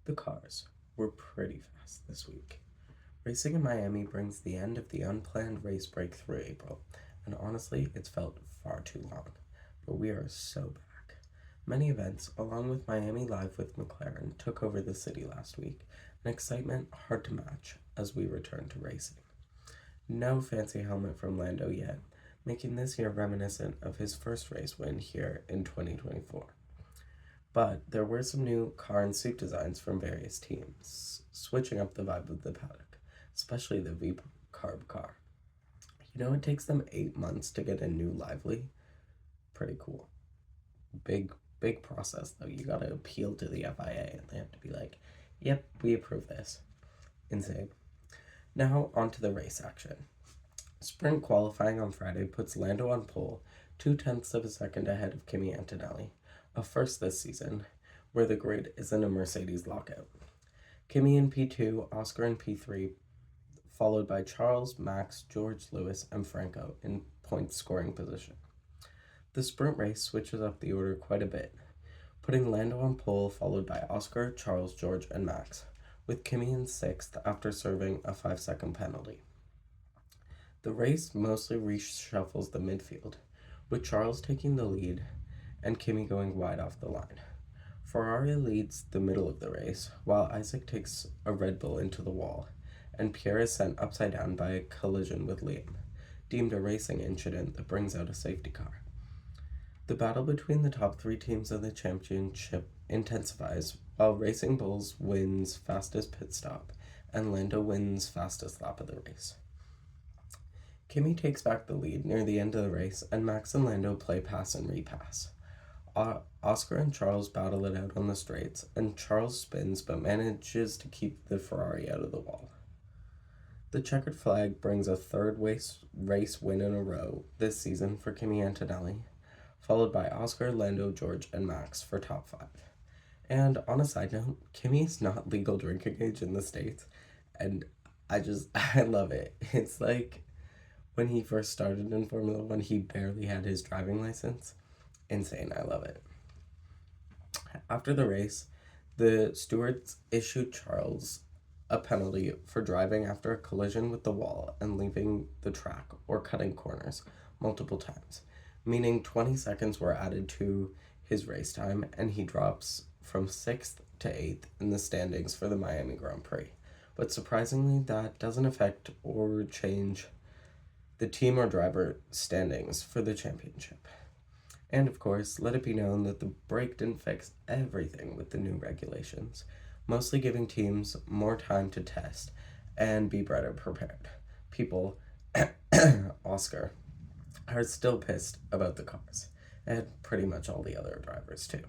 The cars were pretty fast this week. Racing in Miami brings the end of the unplanned race break through April, and honestly, it's felt far too long. But we are so back. Many events, along with Miami Live with McLaren, took over the city last week, an excitement hard to match as we return to racing. No fancy helmet from Lando yet, making this year reminiscent of his first race win here in 2024. But there were some new car and suit designs from various teams, switching up the vibe of the paddock, especially the V carb car. You know, it takes them 8 months to get a new lively. Pretty cool. Big process though. You gotta appeal to the FIA and they have to be like, yep, we approve this. Insane. Now onto the race action. Sprint qualifying on Friday puts Lando on pole, 0.2 of a second ahead of Kimi Antonelli, a first this season, where the grid isn't a Mercedes lockout. Kimi in P2, Oscar in P3, followed by Charles, Max, George, Lewis, and Franco in point scoring position. The sprint race switches up the order quite a bit, putting Lando on pole, followed by Oscar, Charles, George, and Max, with Kimi in 6th after serving a 5-second penalty. The race mostly reshuffles the midfield, with Charles taking the lead and Kimi going wide off the line. Ferrari leads the middle of the race, while Isaac takes a Red Bull into the wall, and Pierre is sent upside down by a collision with Liam, deemed a racing incident that brings out a safety car. The battle between the top 3 teams of the championship intensifies, while Racing Bulls wins fastest pit stop, and Lando wins fastest lap of the race. Kimi takes back the lead near the end of the race, and Max and Lando play pass and repass. Oscar and Charles battle it out on the straights, and Charles spins but manages to keep the Ferrari out of the wall. The checkered flag brings a third race win in a row this season for Kimi Antonelli, followed by Oscar, Lando, George, and Max for top 5. And on a side note, Kimi is not legal drinking age in the States, and I love it. It's like when he first started in Formula 1, he barely had his driving license. Insane, I love it. After the race, the stewards issued Charles a penalty for driving after a collision with the wall and leaving the track or cutting corners multiple times, meaning 20 seconds were added to his race time, and he drops from 6th to 8th in the standings for the Miami Grand Prix. But surprisingly, that doesn't affect or change the team or driver standings for the championship. And of course, let it be known that the break didn't fix everything with the new regulations, mostly giving teams more time to test and be better prepared. People, Oscar, are still pissed about the cars, and pretty much all the other drivers too.